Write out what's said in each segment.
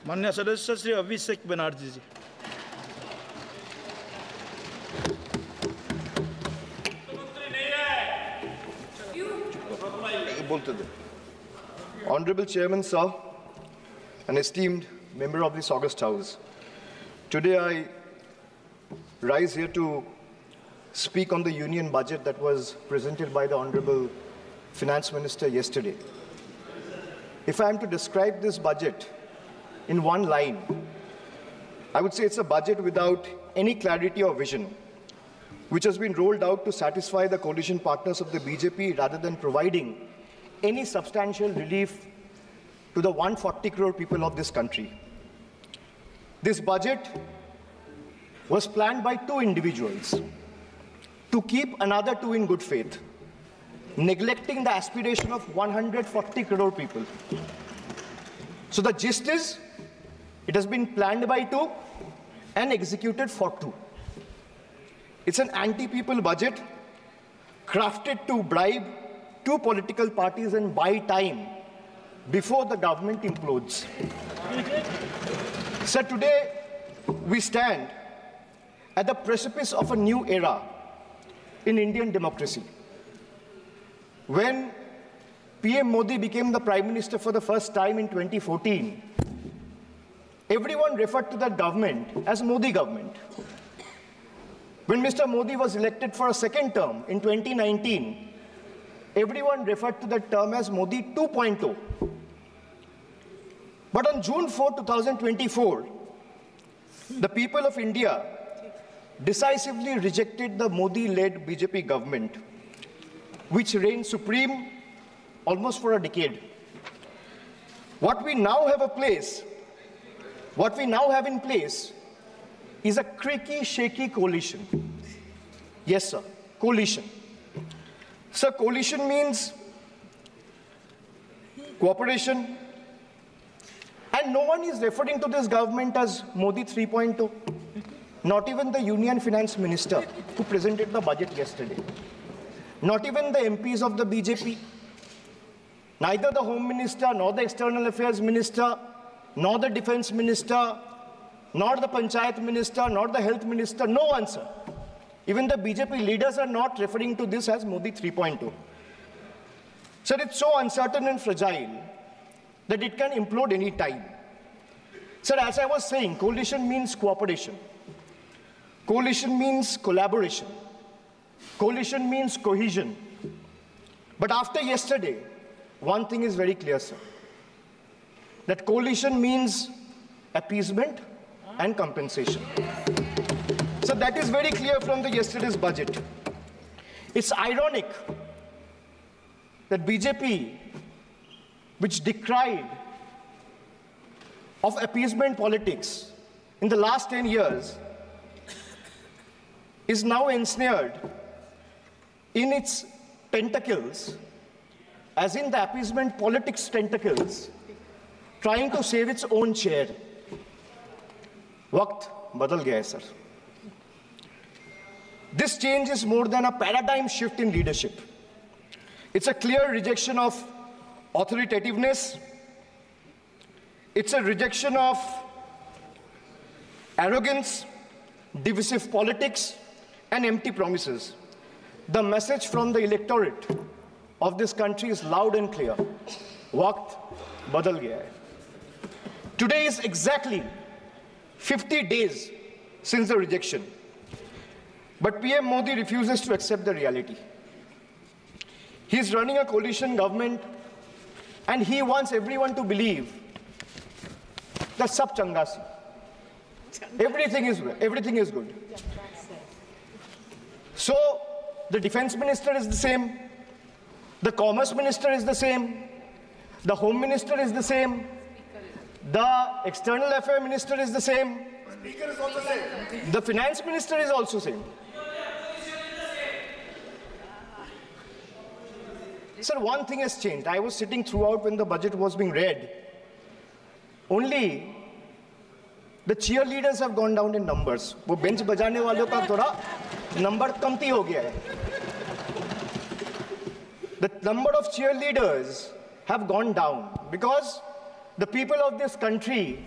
माननीय सदस्य श्री अभिषेक बनर्जी जी। Honorable Chairman, sir, an esteemed member of this August House, today I rise here to speak on the union budget that was presented by the Honorable Finance Minister yesterday. If I am to describe this budget in one line, I would say it's a budget without any clarity or vision, which has been rolled out to satisfy the coalition partners of the BJP rather than providing any substantial relief to the 140 crore people of this country. This budget was planned by two individuals to keep another two in good faith, neglecting the aspiration of 140 crore people. So the gist is, it has been planned by two and executed for two. It's an anti-people budget crafted to bribe two political parties and buy time before the government implodes. So today, we stand at the precipice of a new era in Indian democracy. When PM Modi became the Prime Minister for the first time in 2014, everyone referred to that government as Modi government. When Mr. Modi was elected for a second term in 2019, everyone referred to that term as Modi 2.0. But on June 4, 2024, the people of India decisively rejected the Modi-led BJP government, which reigned supreme almost for a decade. What we now have in place is a creaky, shaky coalition. Yes, sir, coalition. Sir, coalition means cooperation, and no one is referring to this government as Modi 3.0. Not even the Union Finance Minister who presented the budget yesterday. Not even the MPs of the BJP. Neither the Home Minister, nor the External Affairs Minister, nor the Defense Minister, nor the Panchayat Minister, nor the Health Minister, no one, sir. Even the BJP leaders are not referring to this as Modi 3.0. Sir, it's so uncertain and fragile that it can implode any time. Sir, as I was saying, coalition means cooperation. Coalition means collaboration. Coalition means cohesion. But after yesterday, one thing is very clear, sir. That coalition means appeasement and compensation. So that is very clear from the yesterday's budget. It's ironic that BJP, which decried of appeasement politics in the last 10 years, is now ensnared in its tentacles, as in the appeasement politics tentacles, trying to save its own chair. Waqt badal gaya hai, sir. This change is more than a paradigm shift in leadership. It's a clear rejection of authoritativeness. It's a rejection of arrogance, divisive politics, and empty promises. The message from the electorate of this country is loud and clear. Waqt badal gaya hai. Today is exactly 50 days since the rejection. But PM Modi refuses to accept the reality. He is running a coalition government and he wants everyone to believe that sab changa si. Everything is good. So the defense minister is the same, the commerce minister is the same, the home minister is the same, the external affairs minister is the same, speaker is also same, the finance minister is also same. Sir, one thing has changed. I was sitting throughout when the budget was being read. Only the cheerleaders have gone down in numbers. वो bench बजाने वालों का थोड़ा number कमती हो गया है. The number of cheerleaders have gone down because the people of this country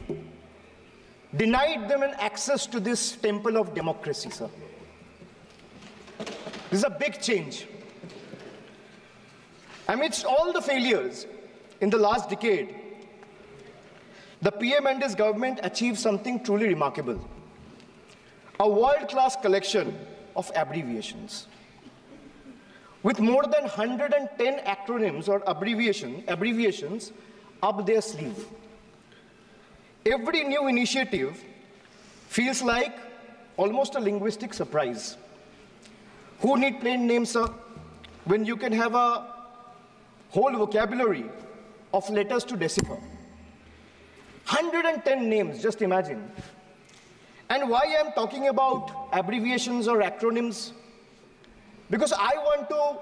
denied them an access to this temple of democracy, sir. This is a big change. Amidst all the failures in the last decade, the PM and his government achieved something truly remarkable. A world-class collection of abbreviations. With more than 110 acronyms or abbreviations up their sleeve. Every new initiative feels like almost a linguistic surprise. Who need plain names, sir, when you can have a whole vocabulary of letters to decipher? 110 names, just imagine. And why I'm talking about abbreviations or acronyms? Because I want to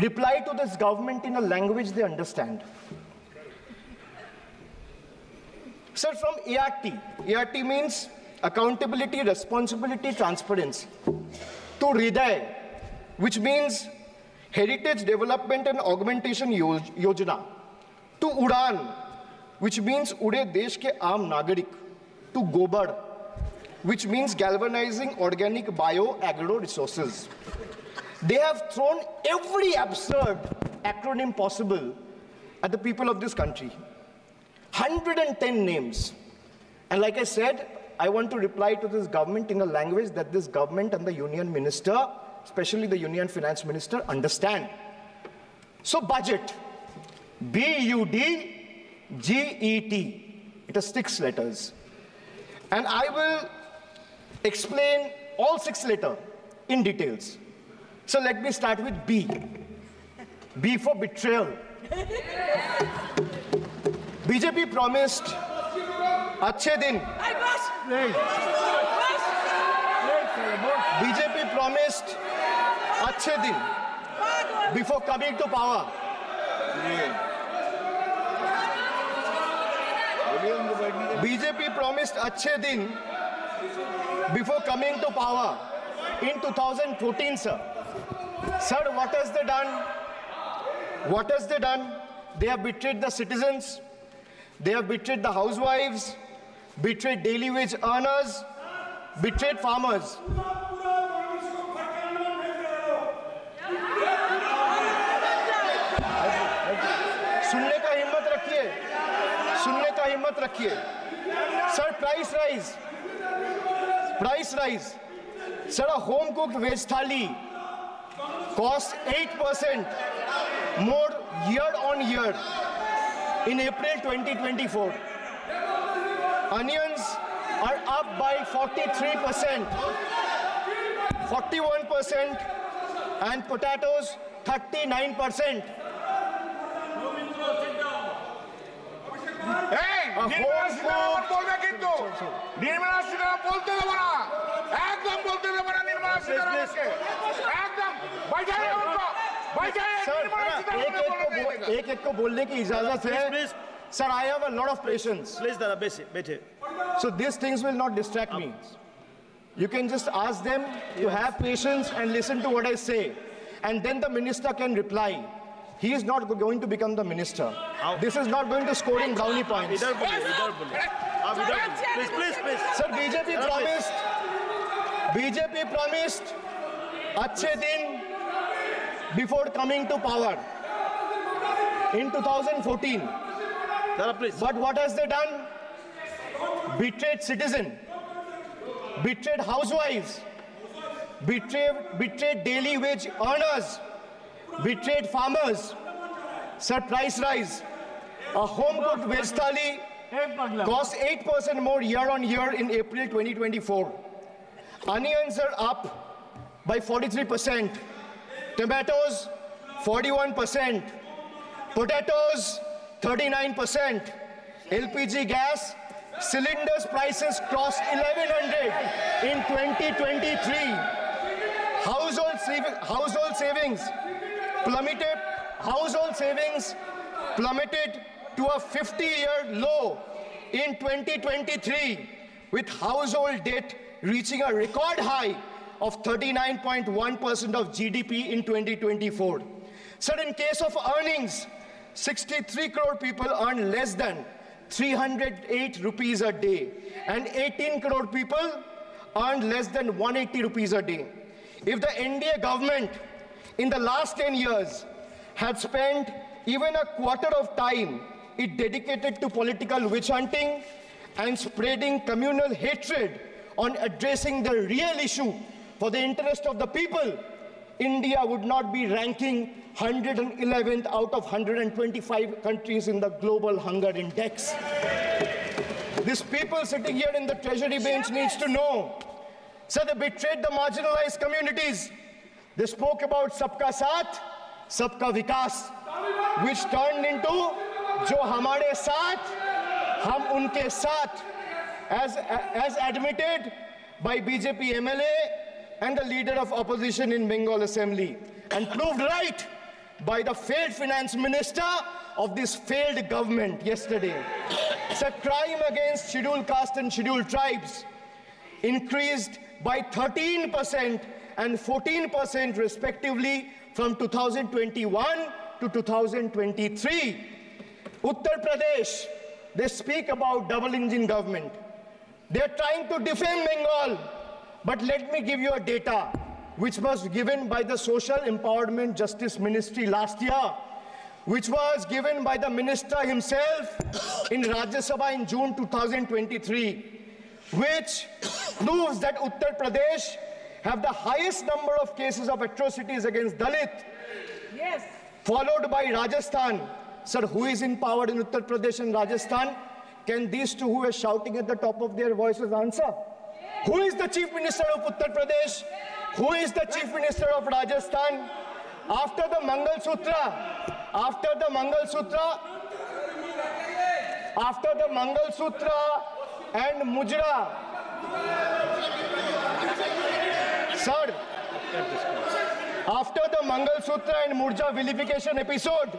reply to this government in a language they understand. Sir, from ART. ART means accountability, responsibility, transparency. To Hriday, which means Heritage Development and Augmentation Yojana. To Udan, which means Ude Desh ke Aam Nagarik. To Gobar, which means galvanizing organic bio-agro resources. They have thrown every absurd acronym possible at the people of this country. 110 names. And like I said, I want to reply to this government in a language that this government and the union minister, especially the union finance minister, understand. So budget, B-U-D-G-E-T. It has 6 letters. And I will explain all 6 letters in details. So let me start with B. B for betrayal. BJP promised Achhe Din. BJP promised Achhe Din before coming to power. BJP promised Achhe Din before coming to power in 2014, sir. Sir, what has they done? What has they done? They have betrayed the citizens. They have betrayed the housewives, betrayed daily wage earners, betrayed farmers. सुनने का हिम्मत रखिए. Sir, price rise. Sir, a home cooked veg thali costs 8% more year on year in April 2024. Onions are up by 43%, 41%, and potatoes 39%. एक को बोलने की इजाजत है. Sir, I have a lot of patience. Please, Dada, बैठे. So these things will not distract me. You can just ask them to have patience and listen to what I say. And then the minister can reply. He is not going to become the minister. This is not going to score in brownie points. Please. Sir, BJP promised Achhe Din before coming to power in 2014. Dada, please. But what has they done? Betrayed citizen, betrayed housewives, betrayed daily wage earners, betrayed farmers. Sir, price rise. A home-cooked veg thali costs 8% more year on year in April 2024. Onions are up by 43%. Tomatoes, 41%. Potatoes, 39%. LPG gas, cylinders prices crossed 1100 in 2023. Household savings plummeted to a 50-year low in 2023, with household debt reaching a record high of 39.1% of GDP in 2024. Sir, in case of earnings, 63 crore people earn less than 308 rupees a day, and 18 crore people earned less than 180 rupees a day. If the NDA government in the last 10 years had spent even a quarter of time it dedicated to political witch hunting and spreading communal hatred on addressing the real issue for the interest of the people, India would not be ranking 111th out of 125 countries in the global hunger index. These people sitting here in the treasury bench needs to know. So they betrayed the marginalized communities. They spoke about Sabka Saath, Sabka Vikas, which turned into Jo Hamare Saath, Hum Unke Saath, as admitted by BJP MLA and the leader of opposition in Bengal Assembly, and proved right by the failed finance minister of this failed government yesterday. It's a crime against scheduled caste and scheduled tribes, increased by 13% and 14% respectively from 2021 to 2023. Uttar Pradesh, they speak about double engine government. They're trying to defame Bengal. But let me give you a data which was given by the Social Empowerment Justice Ministry last year, which was given by the minister himself in Rajya Sabha in June 2023, which proves that Uttar Pradesh have the highest number of cases of atrocities against Dalit, yes, followed by Rajasthan. Sir, who is in power in Uttar Pradesh and Rajasthan? Can these two who are shouting at the top of their voices answer? Who is the Chief Minister of Uttar Pradesh? Who is the Chief Minister of Rajasthan? After the Mangal Sutra and Mujra, sir, after the Mangal Sutra and Murja vilification episode,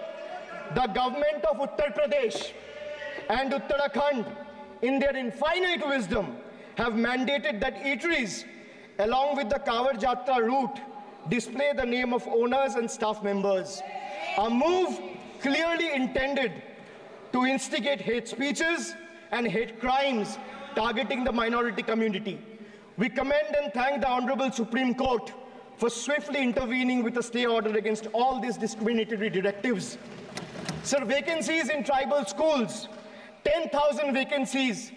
the government of Uttar Pradesh and Uttarakhand, in their infinite wisdom, have mandated that eateries, along with the Kawar Jatra route, display the name of owners and staff members. A move clearly intended to instigate hate speeches and hate crimes targeting the minority community. We commend and thank the Honorable Supreme Court for swiftly intervening with a stay order against all these discriminatory directives. Sir, vacancies in tribal schools, 10,000 vacancies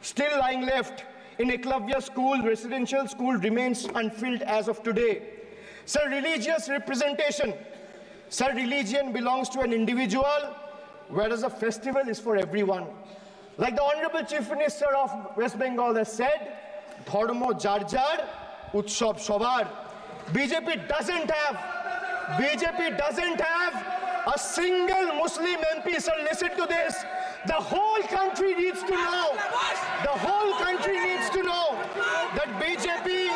still lying left in Eklavya school, residential school, remains unfilled as of today. Sir, religious representation. Sir, religion belongs to an individual, whereas a festival is for everyone. Like the Honorable Chief Minister of West Bengal has said, Dharmo jar jar, Utsav shobar. BJP doesn't have a single Muslim MP. Sir, listen to this. The whole country needs to know. The whole country needs to know that BJP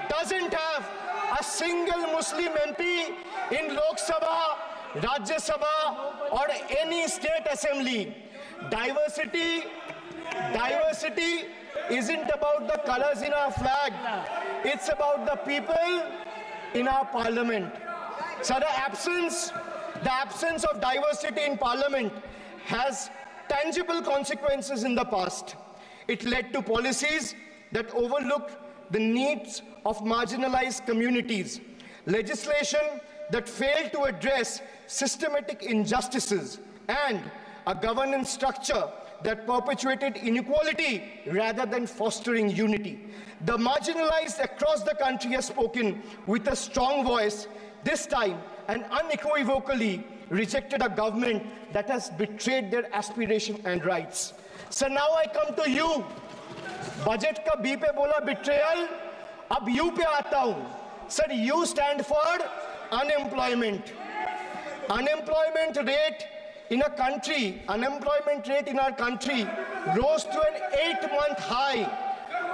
doesn't have a single Muslim MP in Lok Sabha, Rajya Sabha, or any state assembly. Diversity isn't about the colors in our flag. It's about the people in our parliament. So the absence of diversity in parliament has tangible consequences in the past. It led to policies that overlooked the needs of marginalized communities, legislation that failed to address systematic injustices, and a governance structure that perpetuated inequality rather than fostering unity. The marginalized across the country have spoken with a strong voice, this time and unequivocally rejected a government that has betrayed their aspiration and rights. So now I come to you. Budget ka B pe bola betrayal, ab U pe aata hu. Sir, U stand for unemployment. Unemployment rate in our country rose to an 8-month high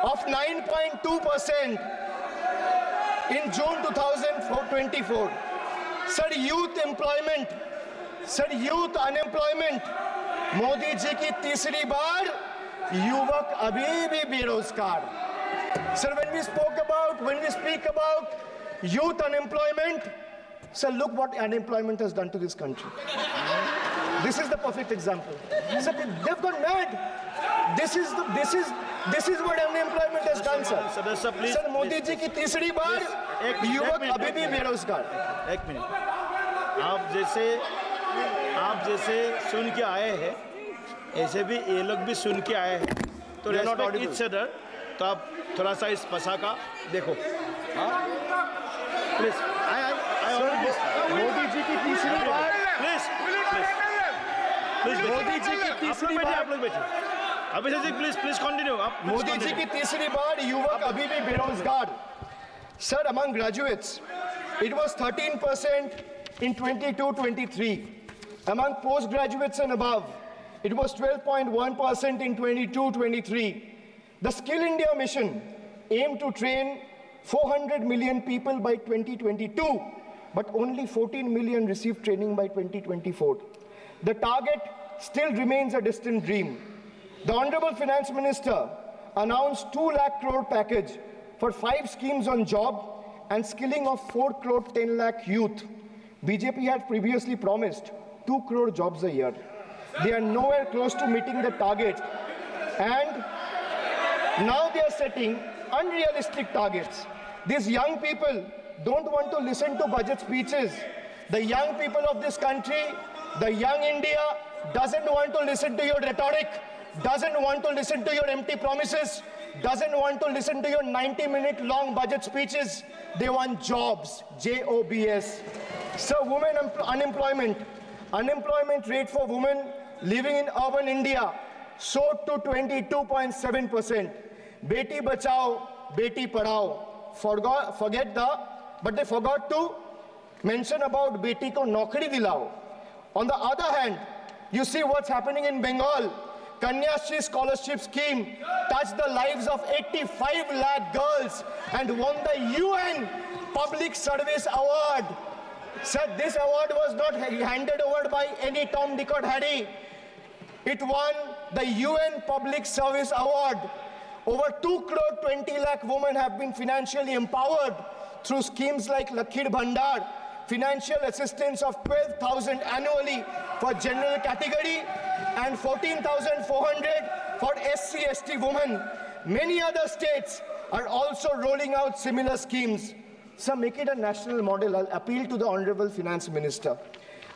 of 9.2% in June 2024. Sir, youth unemployment, Modi ji ki तीसरी बार युवक अभी भी बेरोजगार. Sir, when we speak about youth unemployment, sir, look what unemployment has done to this country. This is the perfect example. Sir, they've gone mad. This is what unemployment has done, sir. सदस्य please sir, Modi ji की तीसरी बार युवक अभी भी बेरोजगार। एक minute, आप जैसे सुन के आए हैं, ऐसे भी ये लोग भी सुन के आए हैं, तो रेस्पेक्ट ईच अदर। तो आप थोड़ा सा इस भाषा का देखो, प्लीज। मोदी जी की तीसरी बार, प्लीज मोदी जी की तीसरी बार, आप लोग बैठे। Abhishek ji please continue. आप मोदी जी की तीसरी बार युवक अभी भी बेरोजगार। Sir, among graduates, it was 13% in 22-23. Among postgraduates and above, it was 12.1% in 22-23. The Skill India mission aimed to train 400 million people by 2022, but only 14 million received training by 2024. The target still remains a distant dream. The Honorable Finance Minister announced 2 lakh crore package for 5 schemes on job and skilling of 4 crore 10 lakh youth. BJP had previously promised 2 crore jobs a year. They are nowhere close to meeting the target, and now they are setting unrealistic targets. These young people don't want to listen to budget speeches. The young people of this country, the young India, doesn't want to listen to your rhetoric, doesn't want to listen to your empty promises, doesn't want to listen to your 90-minute long budget speeches. They want jobs, J-O-B-S. So women unemployment rate for women living in urban India soared to 22.7%. Beti Bachao, Beti Padhao. But they forgot to mention about Beti ko Naukri Dilao. On the other hand, you see what's happening in Bengal. Kanyashri scholarship scheme touched the lives of 85 lakh girls and won the UN Public Service Award. Sir, this award was not handed over by any Tom, Dick or Harry. It won the UN Public Service Award. Over 2 crore 20 lakh women have been financially empowered through schemes like Lakhir Bhandar, financial assistance of 12,000 annually for general category and 14,400 for SC/ST women. Many other states are also rolling out similar schemes. So make it a national model. I'll appeal to the Honorable Finance Minister.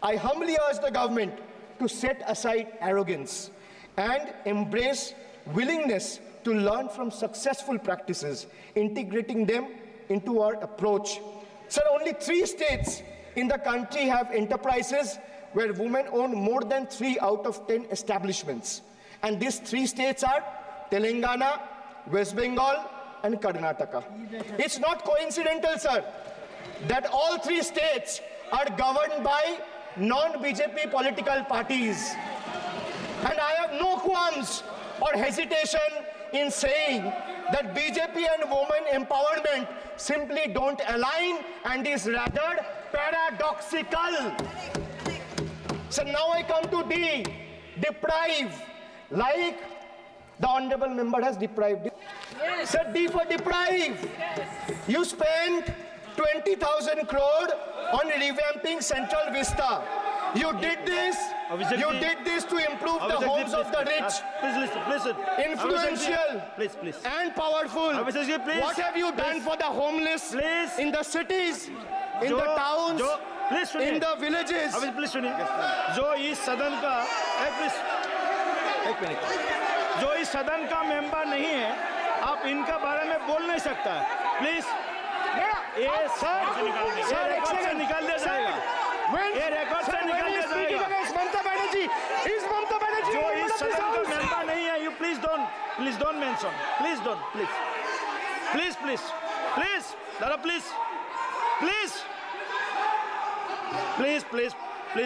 I humbly urge the government to set aside arrogance and embrace willingness to learn from successful practices, integrating them into our approach. Sir, only 3 states in the country have enterprises where women own more than 3 out of 10 establishments. And these 3 states are Telangana, West Bengal, and Karnataka. It's not coincidental, sir, that all 3 states are governed by non-BJP political parties. And I have no qualms or hesitation in saying that BJP and women empowerment simply don't align and is rather paradoxical. So now I come to D, deprive, like the Honorable Member has deprived. Yes. So D for deprive. Yes. You spent 20,000 crore on revamping Central Vista. You did this to improve the homes of the rich. Please listen. Influential and powerful. What have you done for the homeless in the cities, in the towns, in the villages? Please सुनिए। जो इस सदन का एक minute, जो इस सदन का मेंबर नहीं है, आप इनका बारे में बोल नहीं सकता। प्लीज ये सर रिकॉर्ड से निकाल दिया जाएगा। ये रिकॉर्ड से निकाल दिया जाएगा। ममता बनर्जी जो इस सदन का मेंबर नहीं है, you please don't mention. Please don't. Dada, please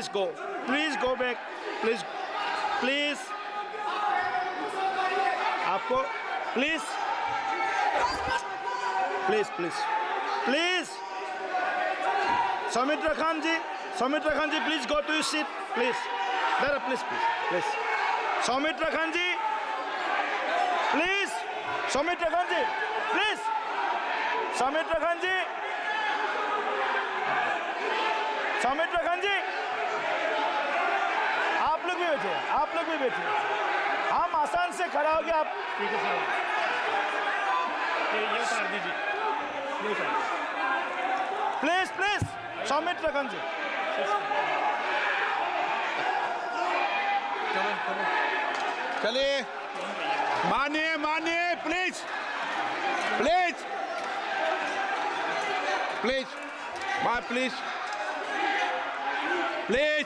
go. Please go back. Please. आपको please. Soumitra Khan ji, please go to your seat, please. Dada, please. Soumitra Khan ji, please. Soumitra Khan ji, बैठिए, आप लोग भी बैठिए। हम आसान से खड़ा हो गया। आप ठीक है साहब, ये उतार दीजिए, ये उतार। प्लीज प्लीज सौमित रखन जी। चलिए, मानिए मानिए, please please please please please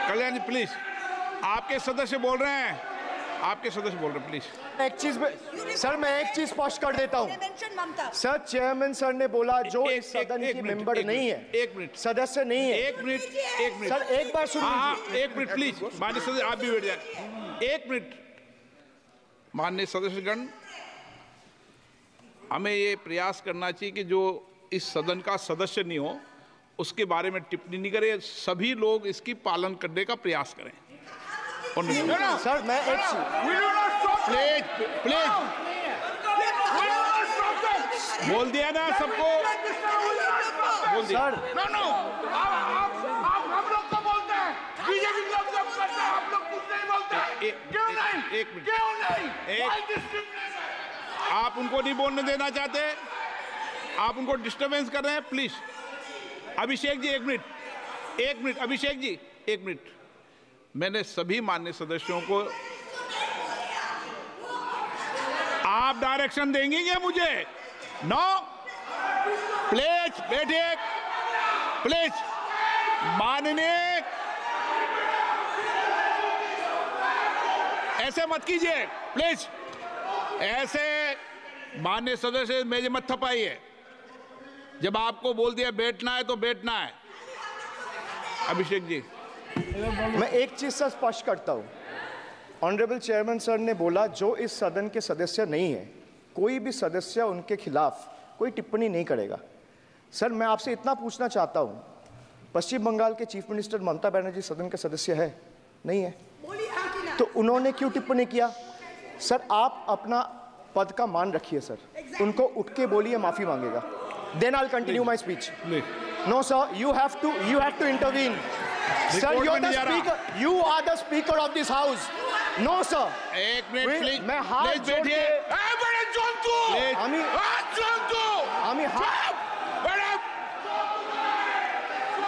Kalyan ji, please. आपके सदस्य बोल रहे हैं, आपके सदस्य बोल रहे हैं, प्लीज। एक चीज सर, मैं एक चीज स्पष्ट कर देता हूँ सर। चेयरमैन सर ने बोला जो इस सदन की मेंबर नहीं है, एक मिनट, सदस्य नहीं है। एक मिनट सर, एक बार सुनिए। हाँ, एक मिनट प्लीज, माननीय सदस्य आप भी बैठ जाए। एक मिनट, माननीय सदस्यगण, हमें ये प्रयास करना चाहिए कि जो इस सदन का सदस्य नहीं हो उसके बारे में टिप्पणी नहीं करें, सभी लोग इसकी पालन करने का प्रयास करें। सर, मैं एक प्लीज प्लीज बोल दिया ना सबको, बोल दिया। सर, आप हम लोग को बोलते हैं, बीजेपी लोग जब करते हैं आप लोग कुछ नहीं बोलते। क्यों नहीं? एक मिनट, क्यों नहीं? आप उनको नहीं बोलने देना चाहते, आप उनको डिस्टर्बेंस कर रहे हैं। प्लीज अभिषेक जी, एक मिनट, एक मिनट, अभिषेक जी एक मिनट। मैंने सभी माननीय सदस्यों को, आप डायरेक्शन देंगे क्या मुझे? नो, प्लीज बैठिए, प्लीज। माननीय, ऐसे मत कीजिए प्लीज, ऐसे माननीय सदस्य मेरे मत थपाइए। जब आपको बोल दिया बैठना है तो बैठना है। अभिषेक जी, मैं एक चीज से स्पष्ट करता हूँ। ऑनरेबल चेयरमैन सर ने बोला जो इस सदन के सदस्य नहीं है, कोई भी सदस्य उनके खिलाफ कोई टिप्पणी नहीं करेगा। सर, मैं आपसे इतना पूछना चाहता हूँ, पश्चिम बंगाल के चीफ मिनिस्टर ममता बनर्जी सदन के सदस्य है? नहीं है, तो उन्होंने क्यों टिप्पणी किया? सर, आप अपना पद का मान रखिए सर, उनको उठ के बोलिए माफी मांगेगा। Then I will continue my speech. No sir, you have to intervene. Sir, you're the speaker. You are the speaker of this house. No sir. एक मिनट प्लीज, मैं हाथ जोड़ के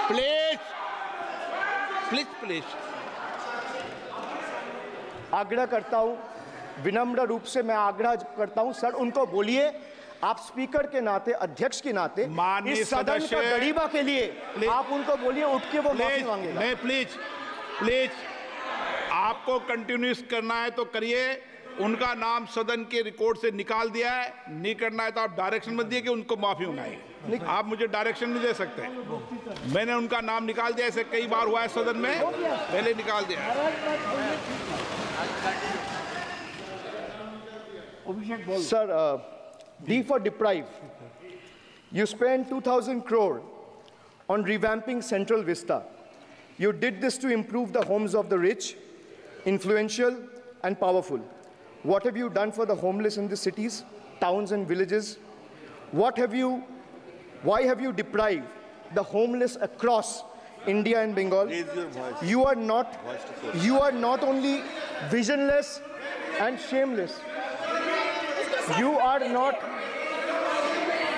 प्लीज प्लीज प्लीज आग्रह करता हूं, विनम्र रूप से मैं आग्रह करता हूं सर, उनको बोलिए आप स्पीकर के नाते, अध्यक्ष के नाते, इस सदन का गरिमा के लिए आप उनको बोलिए उठ के वो माफी मांगेगा। नहीं, प्लीज प्लीज, आपको कंटिन्यूस करना है तो करिए। उनका नाम सदन के रिकॉर्ड से निकाल दिया है, नहीं करना है तो आप डायरेक्शन मत दिए कि उनको माफी मंगाइए। आप मुझे डायरेक्शन नहीं दे सकते। मैंने उनका नाम निकाल दिया, ऐसे कई बार हुआ है सदन में, पहले निकाल दिया। Sir, D for deprive. You spent 2,000 crore on revamping Central Vista. You did this to improve the homes of the rich, influential, and powerful. What have you done for the homeless in the cities, towns, and villages? Why have you deprived the homeless across India and Bengal? You are not only visionless and shameless. You are not.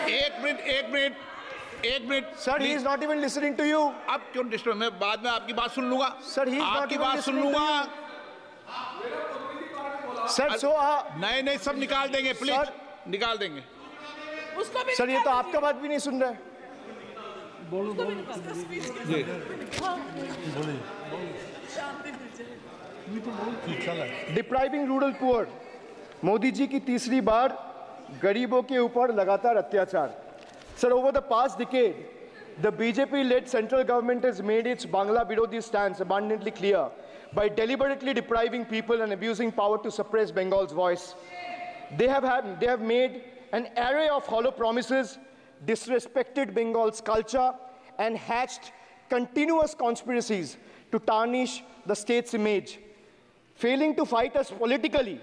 एक minute Sir, he is not even listening to you. अब क्यों disturb? मैं बाद में आपकी बात सुन लूंगा। Sir, he is not आपकी even बात सुन listening to लूंगा। Sir, so नहीं, सब निकाल देंगे प्लीज, Sir, निकाल देंगे। सर, ये तो आपका बात भी नहीं सुन रहा है। Depriving rural poor, Modi ji की तीसरी बार गरीबों के ऊपर लगातार अत्याचार। Sir, over the past decade, the BJP-led central government has made its Bangla Birodhi stance abundantly clear by deliberately depriving people and abusing power to suppress Bengal's voice. They have made an array of hollow promises, disrespected Bengal's culture, and hatched continuous conspiracies to tarnish the state's image. Failing to fight us politically,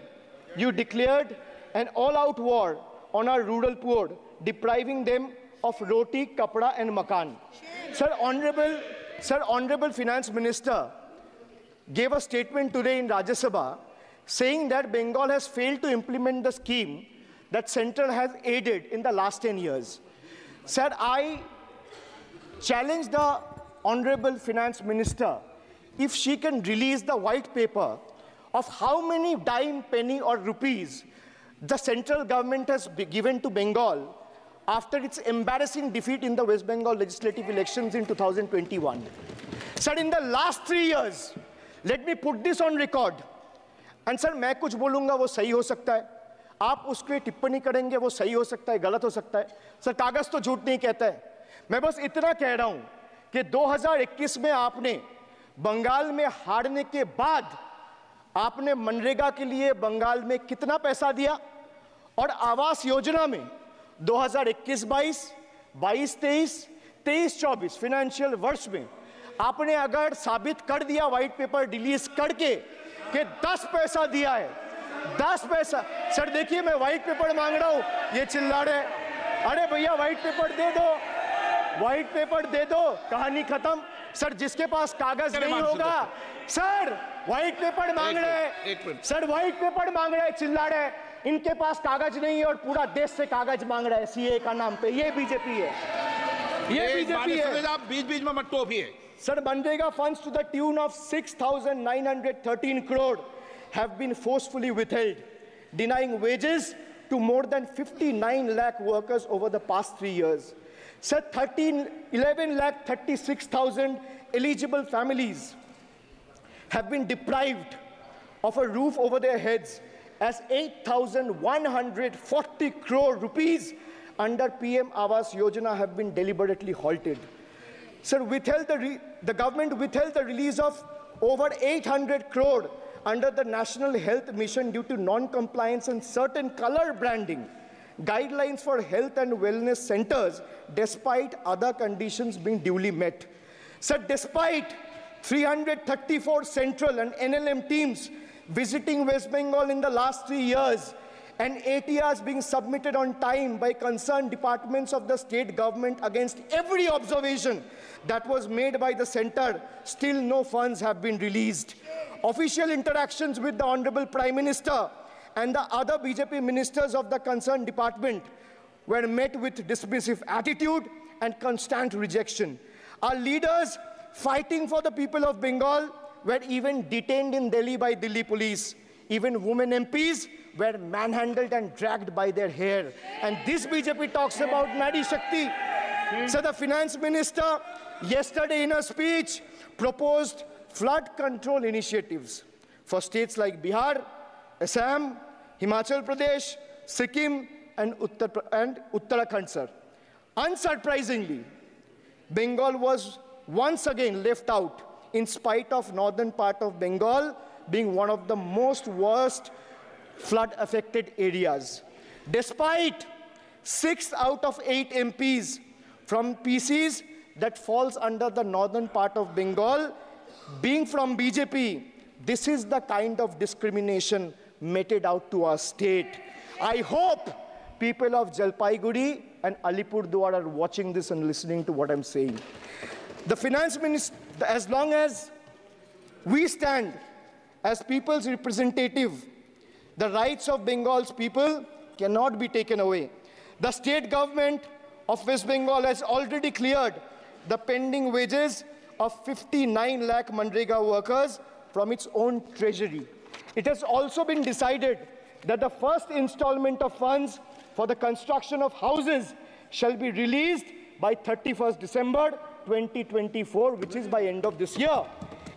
you declared an all-out war on our rural poor, depriving them of roti, kapda, and makan. Sir, Honorable Finance Minister, gave a statement today in Rajya Sabha saying that Bengal has failed to implement the scheme that Central has aided in the last 10 years. Sir, I challenge the Honorable Finance Minister if she can release the white paper of how many dime, penny or rupees the central government has given to Bengal after its embarrassing defeat in the West Bengal legislative elections in 2021. Sir, in the last 3 years, let me put this on record. And sir, मैं कुछ बोलूँगा वो सही हो सकता है, आप उसके टिप्पणी करेंगे वो सही हो सकता है, गलत हो सकता है. सर, कागज तो झूठ नहीं कहता है. मैं बस इतना कह रहा हूँ कि 2021 में आपने बंगाल में हारने के बाद आपने मनरेगा के लिए बंगाल में कितना पैसा दिया, और आवास योजना में 2021-22, 22-23, 23-24 फाइनेंशियल वर्ष में आपने अगर साबित कर दिया व्हाइट पेपर रिलीज करके कि 10 पैसा दिया है, 10 पैसा. सर देखिए, मैं व्हाइट पेपर मांग रहा हूं, ये चिल्ला रहे. अरे भैया व्हाइट पेपर दे दो, व्हाइट पेपर दे दो, कहानी खत्म. सर जिसके पास कागज नहीं होगा, सर व्हाइट पेपर मांग रहे हैं, सर व्हाइट पेपर मांग रहे हैं, चिल्ला रहे हैं. इनके पास कागज नहीं है और पूरा देश से कागज मांग रहा है सीए का नाम पे. ये बीजेपी है, ये बीजेपी है. आप बीच बीच में मत टोकिए. Sir, Manrega funds to the tune of 6,913 crore have been forcefully withheld, denying wages to more than 59 lakh workers over the past 3 years. Sir, 11 lakh 36,000 eligible families have been deprived of a roof over their heads as 8,140 crore rupees under PM Awas Yojana have been deliberately halted. Sir, the government withheld the release of over 800 crore under the National Health Mission due to non-compliance and certain color branding guidelines for health and wellness centers, despite other conditions being duly met. Sir, despite 334 central and NLM teams visiting West Bengal in the last 3 years, and ATRs being submitted on time by concerned departments of the state government against every observation that was made by the center, still no funds have been released. Official interactions with the Honorable Prime Minister and the other BJP ministers of the concerned department were met with dismissive attitude and constant rejection. Our leaders fighting for the people of Bengal were even detained in Delhi by Delhi police. Even women MPs were manhandled and dragged by their hair. And this BJP talks about Nari Shakti. So the finance minister yesterday in a speech proposed flood control initiatives for states like Bihar, Assam, Himachal Pradesh, Sikkim, and Uttarakhand, sir. Unsurprisingly, Bengal was once again left out in spite of northern part of Bengal being one of the most worst flood-affected areas. Despite 6 out of 8 MPs from PCs that falls under the northern part of Bengal being from BJP, this is the kind of discrimination meted out to our state. I hope people of Jalpaiguri and Alipurduar are watching this and listening to what I'm saying. The finance minister, as long as we stand as people's representative, the rights of Bengal's people cannot be taken away. The state government of West Bengal has already cleared the pending wages of 59 lakh Manrega workers from its own treasury. It has also been decided that the first installment of funds for the construction of houses shall be released by 31st December 2024, which is by end of this year.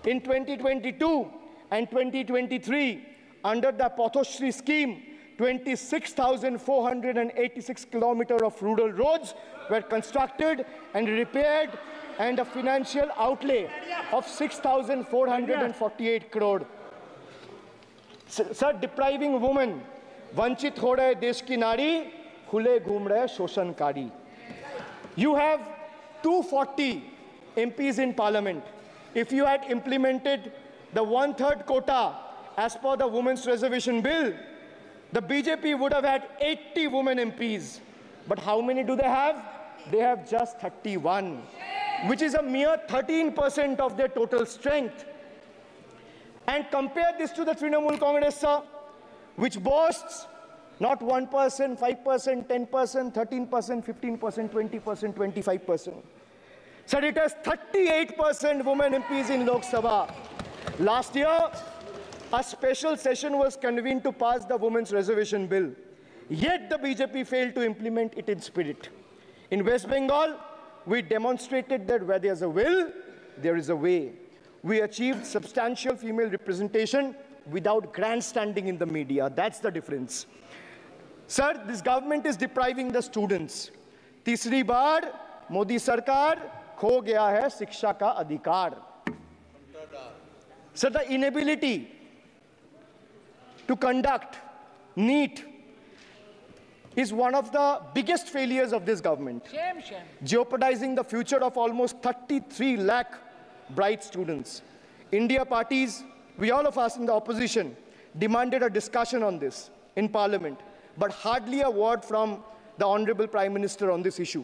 In 2022 and 2023, under the Pathoshri scheme, 26,486 kilometers of rural roads were constructed and repaired, and a financial outlay of 6,448 crore. Sir, depriving women, vanchit ho rahe desh ki nari, khule ghum rahe shoshankari. You have 240 MPs in parliament. If you had implemented the 1/3 quota as per the Women's Reservation Bill, the BJP would have had 80 women MPs. But how many do they have? They have just 31, which is a mere 13% of their total strength. And compare this to the Trinamool Congress, sir, which boasts not 1%, 5%, 10%, 13%, 15%, 20%, 25%. Sir, it has 38% women MPs in Lok Sabha. Last year, a special session was convened to pass the Women's Reservation Bill. Yet the BJP failed to implement it in spirit. In West Bengal, we demonstrated that where there's a will, there is a way. We achieved substantial female representation without grandstanding in the media. That's the difference. Sir, this government is depriving the students. तीसरी बार मोदी सरकार खो गया है शिक्षा का अधिकार. Sir, the inability to conduct NEET is one of the biggest failures of this government, jeopardizing the future of almost 33 lakh bright students. India parties, we all of us in the opposition, demanded a discussion on this in Parliament, but hardly a word from the Honorable Prime Minister on this issue.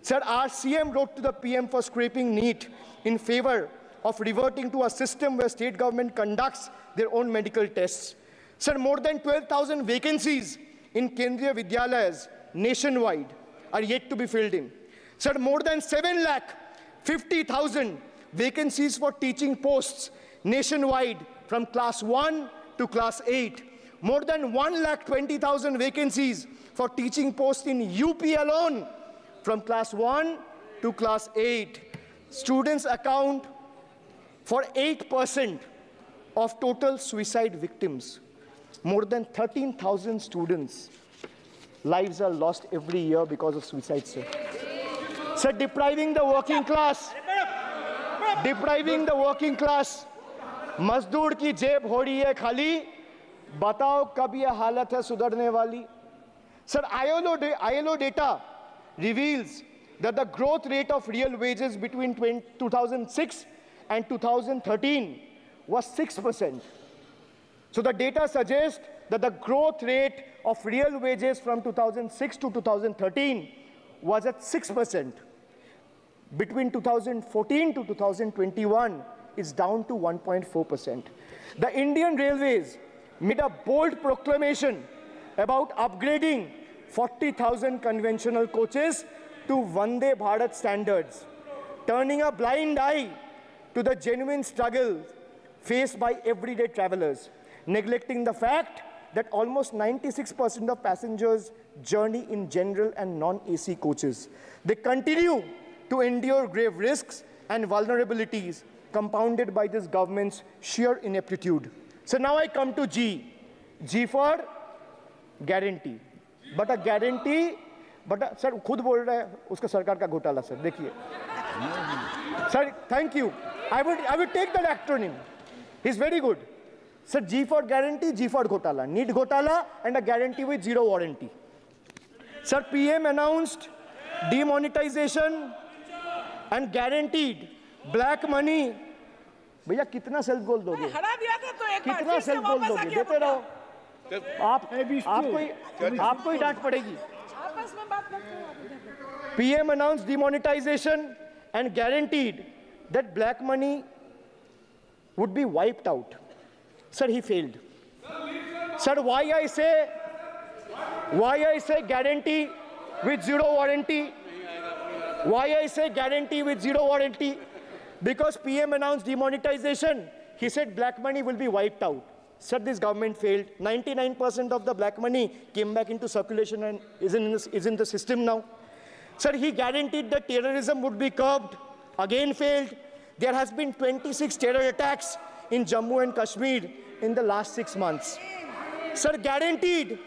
Sir, our CM wrote to the PM for scrapping NEET in favor of reverting to a system where state government conducts their own medical tests. Sir, more than 12,000 vacancies in Kendriya Vidyalayas nationwide are yet to be filled in. Sir, more than 7,50,000 vacancies for teaching posts nationwide from class 1 to class 8. More than 1,20,000 vacancies for teaching posts in UP alone from class 1 to class 8. Students account for 8% of total suicide victims. More than 13,000 students' lives are lost every year because of suicide, sir. Sir, depriving the working class, मजदूर की जेब हो रही है खाली, बताओ कब ये हालत है सुधरने वाली? Sir, ILO data reveals that the growth rate of real wages between 2006 and 2013 was 6%. So the data suggests that the growth rate of real wages from 2006 to 2013 was at 6%. Between 2014 to 2021 is down to 1.4%. The Indian Railways made a bold proclamation about upgrading 40,000 conventional coaches to Vande Bharat standards, turning a blind eye to the genuine struggle faced by everyday travelers, neglecting the fact that almost 96% of passengers journey in general and non-AC coaches. They continue to endure grave risks and vulnerabilities compounded by this government's sheer ineptitude. So now I come to G. G for guarantee. But a guarantee, sir, खुद बोल रहा है उसका सरकार का घोटाला, sir. देखिए. Sir, thank you. I would take that acronym. He's very good. Sir, G for guarantee, G for ghotala. NEET ghotala and a guarantee with zero warranty. Sir, PM announced demonetization and guaranteed black money. भैया कितना self goal दोगे? हरा दिया था तो एक बार कितना self goal दोगे? देते रहो. आपको ही डांट पड़ेगी. आपस में बात करते हैं. PM announced demonetization and guaranteed that black money would be wiped out. Sir, he failed. Sir, why I say guarantee with zero warranty? Why I say guarantee with zero warranty? Because PM announced demonetization. He said black money will be wiped out. Sir, this government failed. 99% of the black money came back into circulation and is in the system now. Sir, he guaranteed that terrorism would be curbed. Again failed. There has been 26 terror attacks in Jammu and Kashmir in the last 6 months. Sir, guaranteed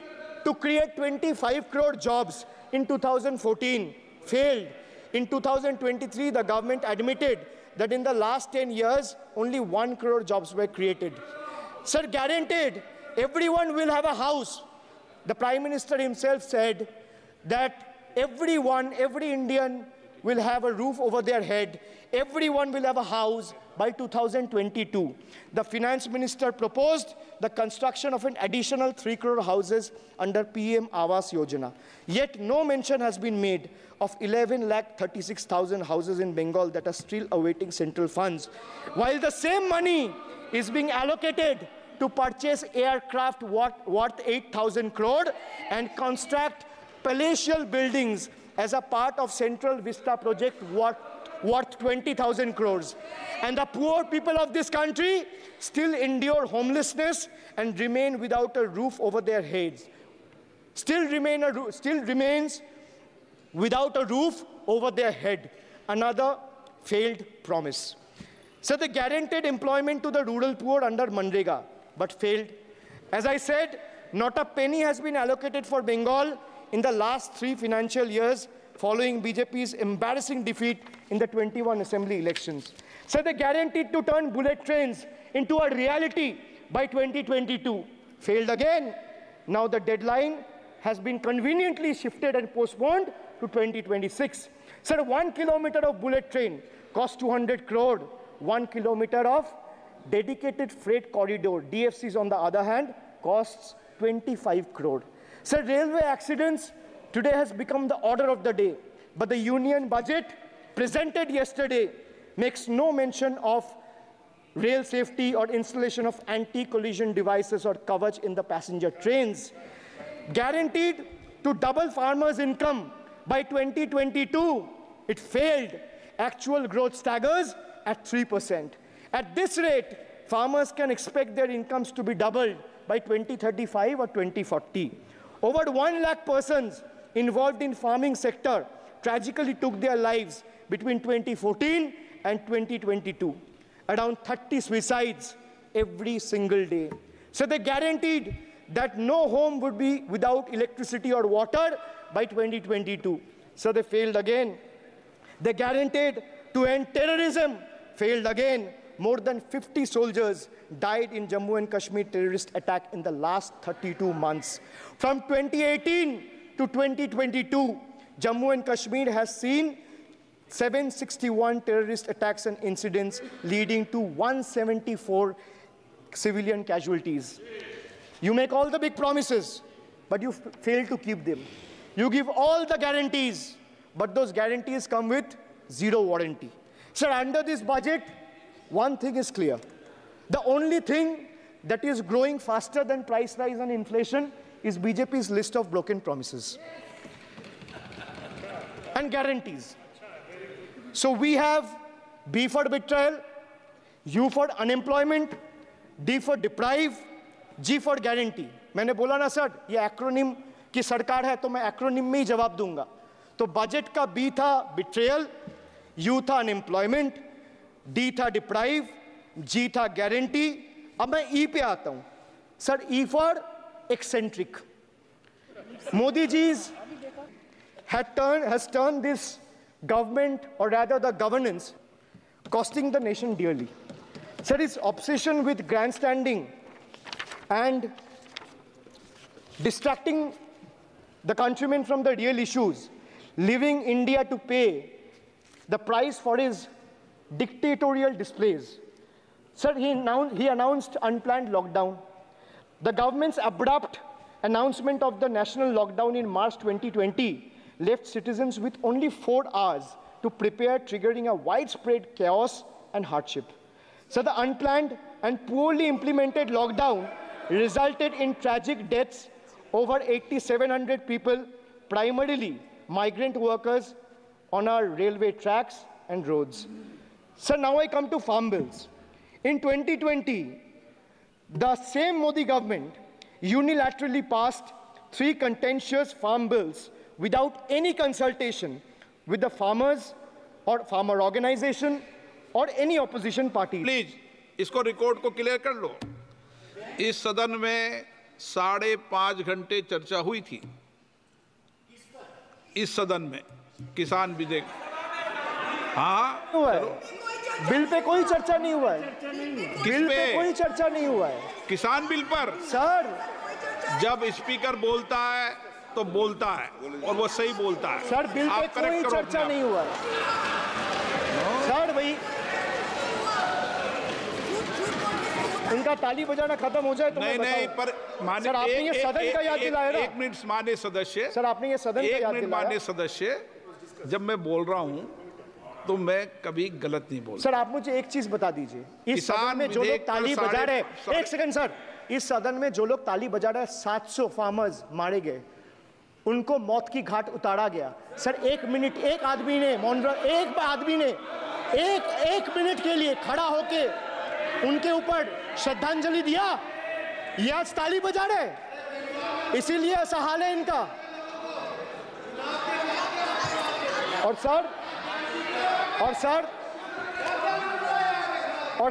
to create 25 crore jobs in 2014, failed. In 2023, the government admitted that in the last 10 years, only 1 crore jobs were created. Sir, guaranteed everyone will have a house. The Prime Minister himself said that every Indian will have a roof over their head. Everyone will have a house by 2022. The Finance Minister proposed the construction of an additional 3 crore houses under PM Awas Yojana. Yet no mention has been made of 11,36,000 houses in Bengal that are still awaiting central funds. While the same money is being allocated to purchase aircraft worth 8,000 crore and construct palatial buildings as a part of Central Vista project worth 20,000 crores. And the poor people of this country still endure homelessness and remain without a roof over their heads. Still remains without a roof over their head. Another failed promise. So they guaranteed employment to the rural poor under Manrega, but failed. As I said, not a penny has been allocated for Bengal in the last 3 financial years following BJP's embarrassing defeat in the 21 assembly elections. So they guaranteed to turn bullet trains into a reality by 2022. Failed again. Now the deadline has been conveniently shifted and postponed to 2026. Sir, 1 kilometer of bullet train costs 200 crore. 1 kilometer of dedicated freight corridor, DFCs on the other hand, costs 25 crore. Sir, railway accidents today has become the order of the day. But the union budget presented yesterday makes no mention of rail safety or installation of anti-collision devices or coverage in the passenger trains. Guaranteed to double farmers' income by 2022. It failed. Actual growth staggers at 3%. At this rate, farmers can expect their incomes to be doubled by 2035 or 2040. Over 1 lakh persons involved in farming sector tragically took their lives between 2014 and 2022. Around 30 suicides every single day. So they guaranteed that no home would be without electricity or water by 2022. So they failed again. They guaranteed to end terrorism. Failed again. More than 50 soldiers died in Jammu and Kashmir terrorist attack in the last 32 months. From 2018 to 2022, Jammu and Kashmir has seen 761 terrorist attacks and incidents leading to 174 civilian casualties. You make all the big promises, but you fail to keep them. You give all the guarantees, but those guarantees come with zero warranty. Sir, under this budget, one thing is clear. The only thing that is growing faster than price rise and inflation is BJP's list of broken promises and guarantees. So we have B for betrayal, U for unemployment, D for deprive, G for guarantee. मैंने बोला ना sir, ये acronym की सरकार है तो मैं acronym में ही जवाब दूंगा. तो बजट का B था betrayal, U था unemployment, D था deprive, G था guarantee. अब मैं E पे आता हूं. Sir, E for eccentric. Modi ji's has turned this government, or rather the governance, costing the nation dearly. Sir, his obsession with grandstanding and distracting the countrymen from the real issues, leaving India to pay the price for his dictatorial displays. Sir, he announced unplanned lockdown. The government's abrupt announcement of the national lockdown in March 2020 left citizens with only 4 hours to prepare, triggering a widespread chaos and hardship. So the unplanned and poorly implemented lockdown resulted in tragic deaths. Over 8,700 people, primarily migrant workers, on our railway tracks and roads. So now I come to farm bills. In 2020, the same Modi government unilaterally passed 3 contentious farm bills without any consultation with the farmers or farmer organization or any opposition party. Please इसको record को clear कर लो. इस सदन में 5.5 घंटे चर्चा हुई थी. इस सदन में किसान विधेयक. हाँ, हुआ है. बिल पे कोई चर्चा नहीं हुआ है. बिल पे कोई चर्चा नहीं हुआ है. किसान बिल पर सर, जब स्पीकर बोलता है तो बोलता है और वो सही बोलता है. सर, बिल पे कोई चर्चा नहीं हुआ है. सर, वही इनका ताली बजाना खत्म हो जाए तो नहीं, पर माननीय सर, आपने ये सदन का याद दिलाया ना. 1 मिनट माननीय सदस्य. सर, आपने ये सदन का याद दिलाया. माननीय सदस्य, जब मैं बोल रहा हूं तो मैं कभी गलत नहीं बोलता। सर आप मुझे एक चीज बता दीजिए, इस सदन में जो लोग ताली बजा रहे हैं, एक सेकंड सर, इस सदन में जो लोग ताली बजा रहे हैं, 700 फार्मर्स मारे गए, उनको मौत की घाट उतारा गया। सर एक मिनट, एक आदमी ने एक मिनट के लिए खड़ा होके उनके ऊपर श्रद्धांजलि दिया, ये आज ताली बजा रहे, इसीलिए ऐसा हाल है इनका। और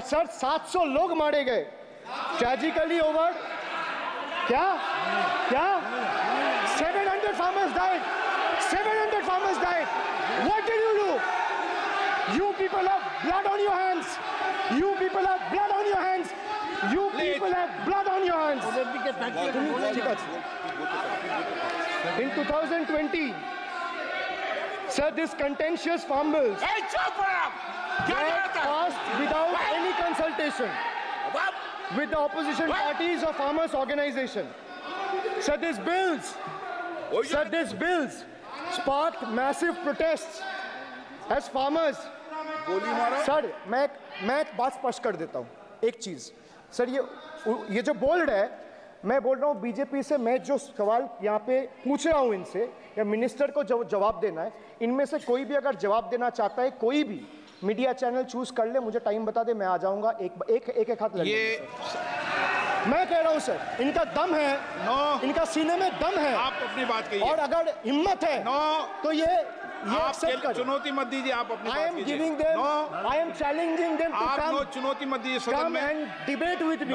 सर 700 लोग मारे गए, ट्रेजिकली ओवर, क्या 700 farmers died. 700 farmers died. What did you do? You people have blood on your hands. You people have blood on your hands. You people have blood on your hands. In 2020, sir, this contentious farm bills were passed without any consultation with the opposition parties or farmers' organization. Sir, these bills sparked massive protests as farmers. Sir मैं एक बात स्पष्ट कर देता हूँ, एक चीज sir, ये जो बोल रहा है, मैं बोल रहा हूँ बीजेपी से, मैं जो सवाल यहाँ पे पूछ रहा हूँ इनसे, या मिनिस्टर को जवाब देना है, इनमें से कोई भी अगर जवाब देना चाहता है, कोई भी मीडिया चैनल चूज कर ले, मुझे टाइम बता दे, मैं आ जाऊंगा, एक हाथ लगे। मैं कह रहा हूं सर, इनका दम है, इनका सीने में दम है, आप अपनी बात कहिए, और अगर हिम्मत है तो ये आप चुनौती मत दीजिए, आप अपनी बात कीजिए। I am challenging them to come, चुनौती मत दीजिए सदन come में, and debate with me.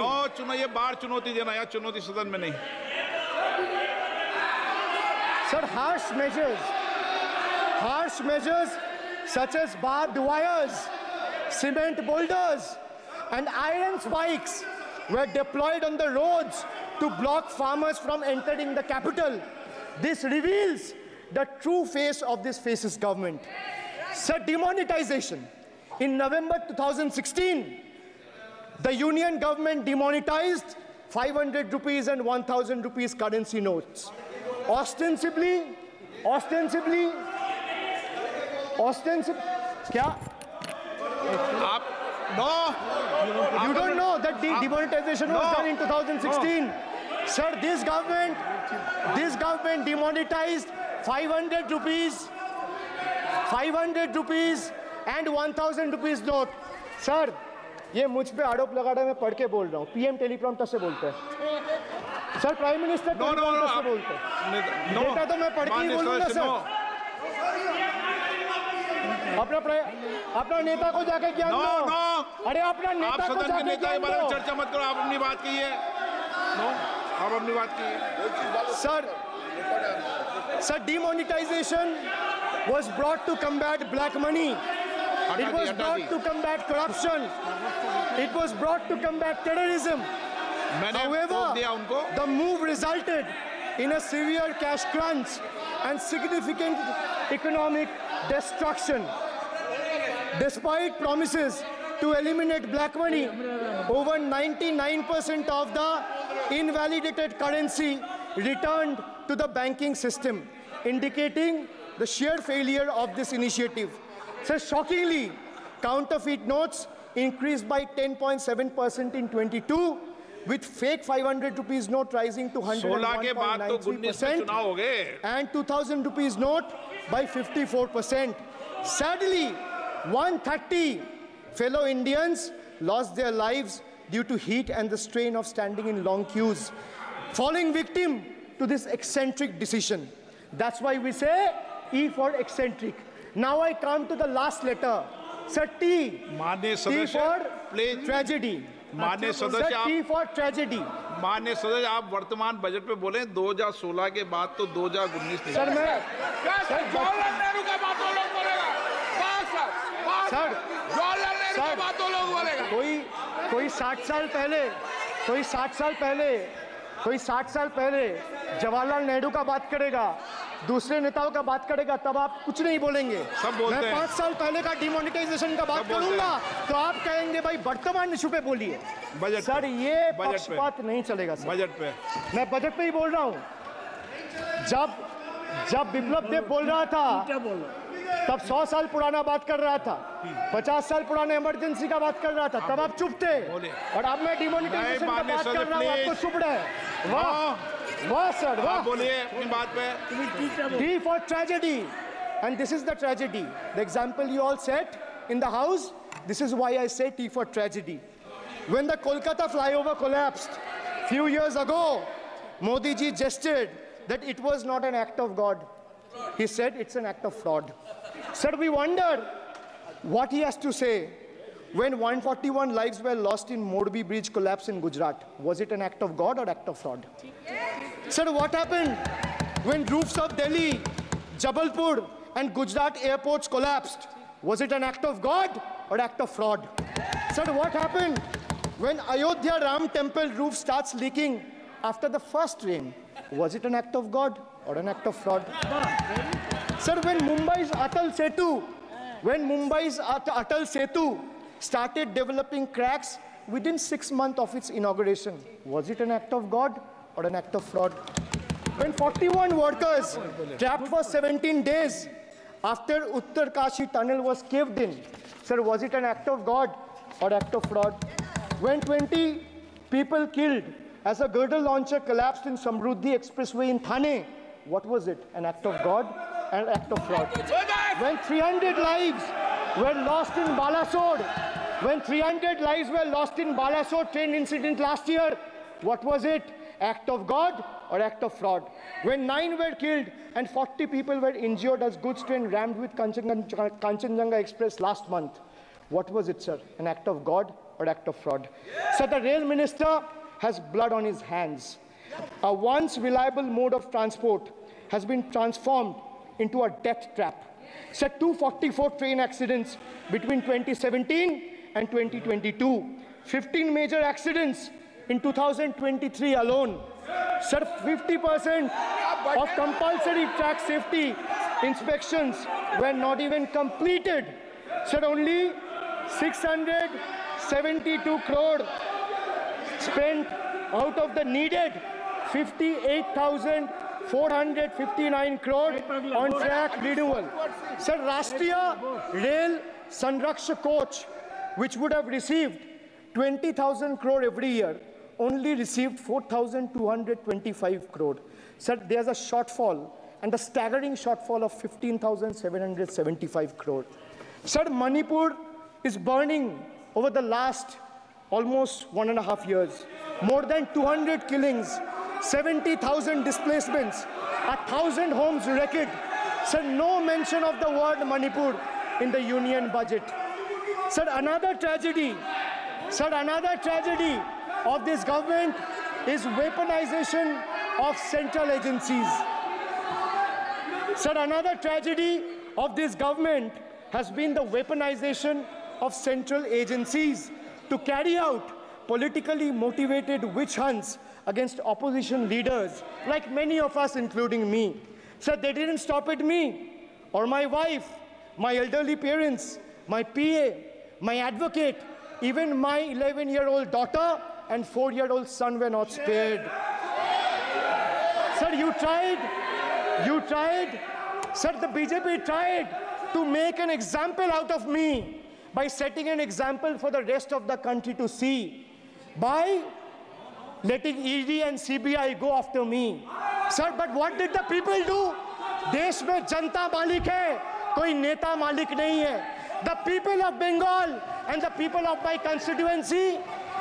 ये बार चुनौती देना, या चुनौती सदन में नहीं। Sir, harsh measures such as barbed wires, cement boulders, and iron spikes were deployed on the roads to block farmers from entering the capital. This reveals the true face of this fascist government. Sir, demonetization. In November 2016, the union government demonetized 500 rupees and 1000 rupees currency notes. Ostensibly, क्या? You don't know that the demonetization was done in 2016. Sir, this government demonetized 500 rupees and 1000 rupees note. Sir, ये मुझ पे आरोप लगा रहा है, मैं पढ़ के बोल रहा हूँ, पीएम टेलीप्रॉम्प्टर से बोलते हैं। सर, प्राइम मिनिस्टर टेलीप्रॉम्प्टर से बोलते हैं। डेटा तो मैं पढ़ के ही बोलूँगा सर। अपना नेता को जाके ज्ञान दो। अरे अपना नेता को जाके ज्ञान दो। चर्चा मत करो, आप अपनी बात कीजिए। आप अपनी बात कीजिए। Sir, demonetization was brought to combat black money. It was brought to combat corruption. It was brought to combat terrorism. However, the move resulted in a severe cash crunch and significant economic destruction. Despite promises to eliminate black money, over 99% of the invalidated currency returned to the banking system, indicating the sheer failure of this initiative. So shockingly, counterfeit notes increased by 10.7% in 22, with fake 500 rupees note rising to 101.93% and 2000 rupees note by 54%. Sadly, 130 fellow Indians lost their lives due to heat and the strain of standing in long queues, falling victim to this eccentric decision. That's why we say E for eccentric. Now I come to the last letter. Sir, T. T for tragedy. Sir, T for tragedy. माननीय सदस्य, आप वर्तमान budget पे बोले 2016 के बाद तो 2019 नहीं। सर मैं जवाहरलाल नेहरू का बात तो लोग बोलेगा। सर जवाहरलाल नेहरू का बात तो लोग बोलेगा। कोई 60 साल पहले जवाहरलाल नेहरू का बात करेगा, दूसरे नेताओं का बात करेगा, तब आप कुछ नहीं बोलेंगे। मैं 5 साल पहले का डिमोनेटाइजेशन का बात करूंगा तो आप कहेंगे भाई वर्तमान इशू पे बोलिए। सर ये पक्षपात नहीं चलेगा सर। बजट पे मैं बजट पे ही बोल रहा हूँ। जब विप्लव देव बोल रहा था, तब 100 साल पुराना बात कर रहा था, 50 साल पुराने इमरजेंसी का बात कर रहा था, तब आप चुप थे, और अब मैं डिमोनेटाइजेशन का बात कर रहा हूँ, आपको चुप रहे। वाह वाह सर, वाह। बोलिए अपनी बात पे। T for tragedy, and this is the tragedy. The example you all set in the house, this is why I say T for tragedy. When the Kolkata flyover collapsed few years ago, Modi ji gestured that it was not an act of God. He said it's an act of fraud. Sir, we wonder what he has to say when 141 lives were lost in Morbi Bridge collapse in Gujarat. Was it an act of God or act of fraud? Sir, what happened when roofs of Delhi, Jabalpur and Gujarat airports collapsed? Was it an act of God or act of fraud? Sir, what happened when Ayodhya Ram temple roof starts leaking after the first rain? Was it an act of God or an act of fraud? Sir, when Mumbai's Atal Setu started developing cracks within 6 months of its inauguration, was it an act of God or an act of fraud? When 41 workers trapped for 17 days after Uttarkashi tunnel was caved in, sir, was it an act of God or act of fraud? When 20 people killed as a girdle launcher collapsed in Samruddhi Expressway in Thane, what was it? An act of God and an act of fraud? When 300 lives were lost in Balasore, train incident last year, what was it? Act of God or act of fraud? When 9 were killed and 40 people were injured as goods train rammed with Kanchenjunga Express last month, what was it, sir? An act of God or act of fraud? So the rail minister has blood on his hands. A once reliable mode of transport has been transformed into a death trap. So 244 train accidents between 2017 and 2022. 15 major accidents in 2023 alone. Sir, 50% of compulsory track safety inspections were not even completed. Sir, only 672 crore spent out of the needed 58,459 crore on track renewal. Sir, Rashtriya Rail Sanraksha coach, which would have received 20,000 crore every year, only received 4,225 crore. Sir, there's a shortfall, and a staggering shortfall of 15,775 crore. Sir, Manipur is burning over the last almost 1.5 years. More than 200 killings, 70,000 displacements, 1,000 homes wrecked. Sir, no mention of the word Manipur in the union budget. Sir, another tragedy of this government is weaponization of central agencies. Sir, another tragedy of this government has been the weaponization of central agencies to carry out politically motivated witch hunts against opposition leaders, like many of us, including me. Sir, they didn't stop at me or my wife, my elderly parents, my PA, my advocate, even my 11-year-old daughter and 4-year-old son were not spared. Sir, you tried. Sir, the BJP tried to make an example out of me by setting an example for the rest of the country to see, by letting ED and CBI go after me. Sir, but what did the people do? देश में जनता मालिक है, कोई नेता मालिक नहीं है. The people of Bengal and the people of my constituency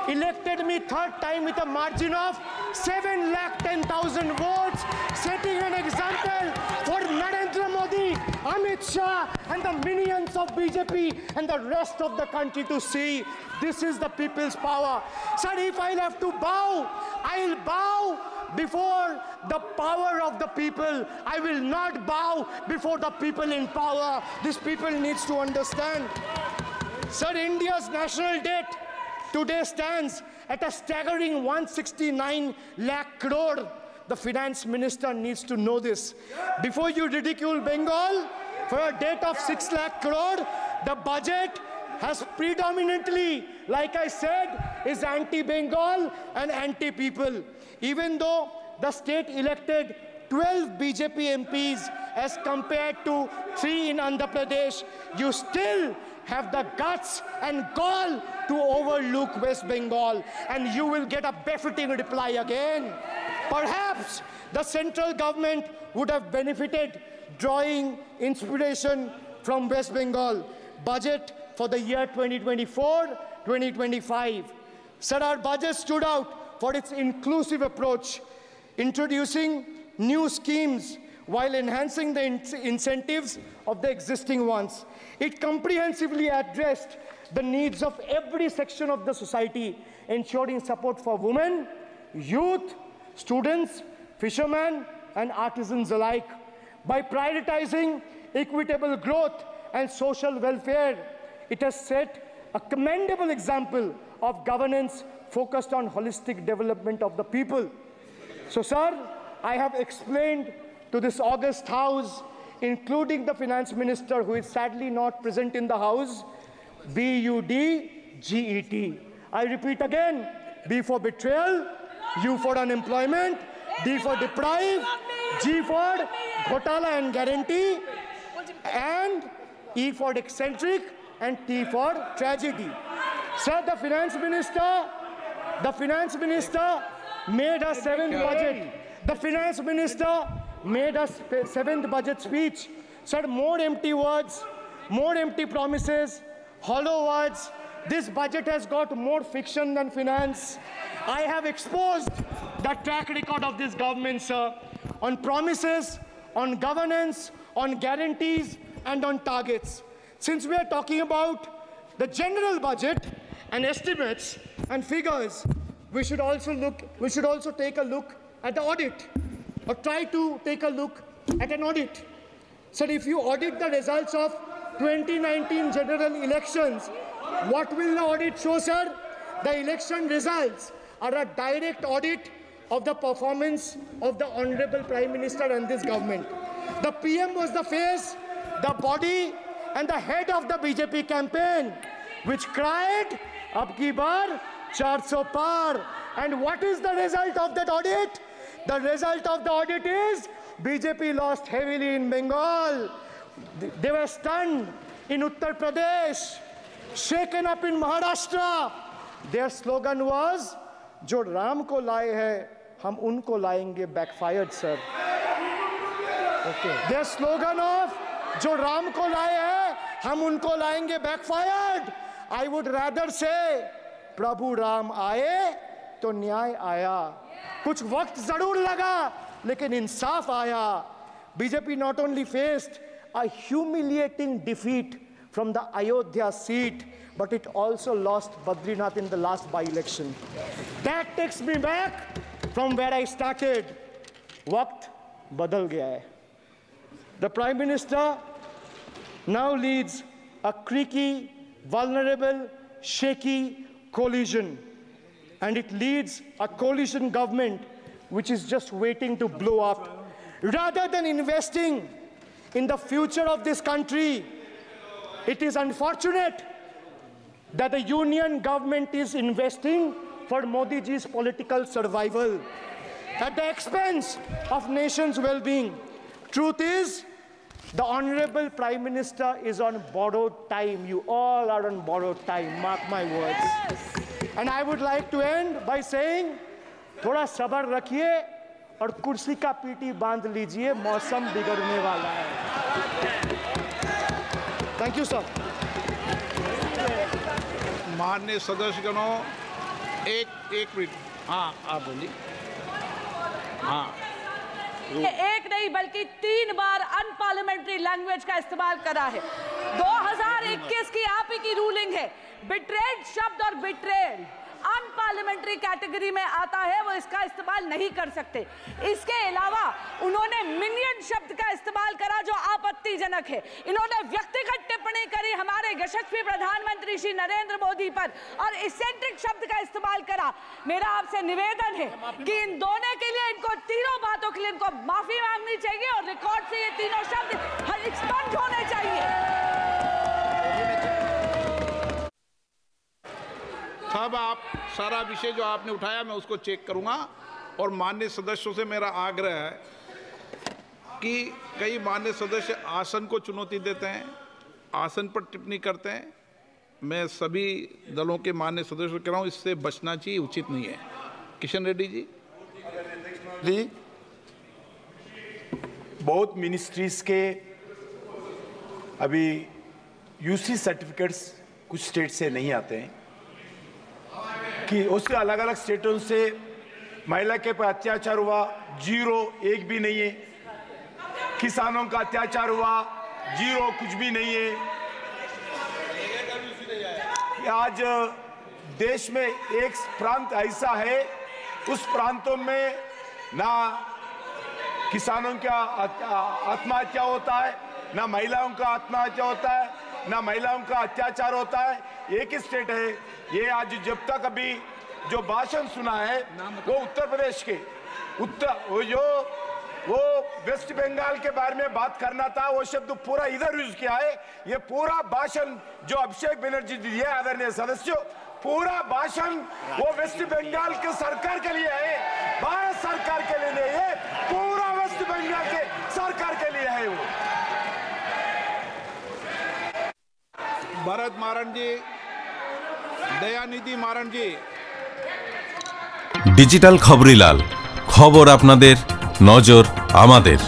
elected me 3rd time with a margin of 710,000 votes, setting an example for Narendra Modi, Amit Shah and the minions of BJP and the rest of the country to see. This is the people's power. Sir, if I'll have to bow, I'll bow before the power of the people. I will not bow before the people in power. This people needs to understand. Sir, India's national debt today stands at a staggering 169 lakh crore. The finance minister needs to know this. Before you ridicule Bengal for a debt of 6 lakh crore, the budget has predominantly, like I said, is anti-Bengal and anti-people. Even though the state elected 12 BJP MPs as compared to 3 in Andhra Pradesh, you still have the guts and gall to overlook West Bengal, and you will get a befitting reply again. Perhaps the central government would have benefited drawing inspiration from West Bengal budget for the year 2024-2025. Sir, our budget stood out for its inclusive approach, introducing new schemes while enhancing the incentives of the existing ones. It comprehensively addressed the needs of every section of the society, ensuring support for women, youth, students, fishermen, and artisans alike. By prioritizing equitable growth and social welfare, it has set a commendable example of governance focused on holistic development of the people. So, sir, I have explained to this august House, including the Finance Minister, who is sadly not present in the House, BUDGET. I repeat again, B for betrayal, U for unemployment, D for deprive, G for ghotala and guarantee, and E for eccentric, and T for tragedy. Sir, the Finance Minister made a 7th budget. The Finance Minister made a 7th budget speech. Sir, more empty words, more empty promises, hollow words. This budget has got more fiction than finance. I have exposed the track record of this government, sir, on promises, on governance, on guarantees, and on targets. Since we are talking about the general budget and estimates and figures, we should also take a look at the audit, or try to take a look at an audit. Sir, if you audit the results of 2019 general elections, what will the audit show, sir? The election results are a direct audit of the performance of the Honorable Prime Minister and this government. The PM was the face, the body, and the head of the BJP campaign, which cried, "Ab ki baar 400 par." And what is the result of that audit? The result of the audit is BJP lost heavily in Bengal. They were stunned in Uttar Pradesh, shaken up in Maharashtra. Their slogan was, "Jo Ram ko laaye hai, hum unko laayenge," backfired, sir. Okay. Their slogan of "Jo Ram ko laaye hai, hum unko laayenge," backfired. I would rather say, "Prabhu Ram aaye, to न्याय आया." कुछ वक्त जरूर लगा, लेकिन इंसाफ आया. BJP not only faced a humiliating defeat from the Ayodhya seat, but it also lost Badrinath in the last by-election. That takes me back from where I started. Waqt badal gaya hai. The Prime Minister now leads a creaky, vulnerable, shaky coalition. And it leads a coalition government which is just waiting to blow up. Rather than investing in the future of this country, it is unfortunate that the union government is investing for Modi ji's political survival at the expense of nation's well-being. Truth is, the Honorable Prime Minister is on borrowed time. You all are on borrowed time, mark my words. Yes. And I would like to end by saying, थोड़ा सब्र रखिए और कुर्सी का PT बांध लीजिए, मौसम बिगड़ने वाला है. Thank you, sir. माननीय सदस्यगणों, एक मिनट. हाँ, आप बोलिए. हाँ. एक नहीं बल्कि 3 बार अनपार्लियामेंट्री लैंग्वेज का इस्तेमाल करा है. 2021 की आप ही की रूलिंग है. बिट्रेड शब्द और बिट्रेड अनपार्लियामेंट्री कैटेगरी में आता है, वो इसका इस्तेमाल नहीं कर सकते. इसके अलावा उन्होंने मिनियन शब्द का इस्तेमाल करा जो आपत्तिजनक है. इन्होंने व्यक्तिगत टिप्पणी करी हमारे यशस्वी प्रधानमंत्री श्री नरेंद्र मोदी पर और इसेंट्रिक शब्द का इस्तेमाल करा. मेरा आपसे निवेदन है कि इन दोनों के लिए, इनको तीनों बातों के लिए इनको माफी मांगनी चाहिए और रिकॉर्ड से ये तीनों शब्द एक्सपंज होने चाहिए. अब आप सारा विषय जो आपने उठाया मैं उसको चेक करूंगा और माननीय सदस्यों से मेरा आग्रह है कि कई मान्य सदस्य आसन को चुनौती देते हैं, आसन पर टिप्पणी करते हैं। मैं सभी दलों के मान्य सदस्यों को कह रहा हूं, इससे बचना चाहिए, उचित नहीं है। किशन रेड्डी जी। बहुत मिनिस्ट्रीज के अभी यूसी सर्टिफिकेट्स कुछ स्टेट से नहीं आते हैं कि उससे अलग अलग स्टेटों से महिला के पर अत्याचार हुआ, 0 एक भी नहीं है। किसानों का अत्याचार हुआ, 0 कुछ भी नहीं है। आज देश में एक प्रांत ऐसा है, उस प्रांतों में ना किसानों का आत्महत्या होता है, ना महिलाओं का आत्महत्या होता है, ना महिलाओं का अत्याचार होता है। एक ही स्टेट है ये। आज जब तक अभी जो भाषण सुना है वो उत्तर प्रदेश के वो वेस्ट बंगाल के बारे में बात करना था, वो शब्द पूरा इधर यूज किया है। ये पूरा भाषण जो अभिषेक बनर्जी जी दिए आदरणीय सदस्यों, पूरा भाषण वो वेस्ट बंगाल के सरकार के लिए है, भारत सरकार के लिए नहीं है, पूरा वेस्ट बंगाल के सरकार के लिए है वो। भरत मारण जी, दयानिधि मारण जी। डिजिटल खबरीलाल, खबर आपनादेर, नजर आमादेर।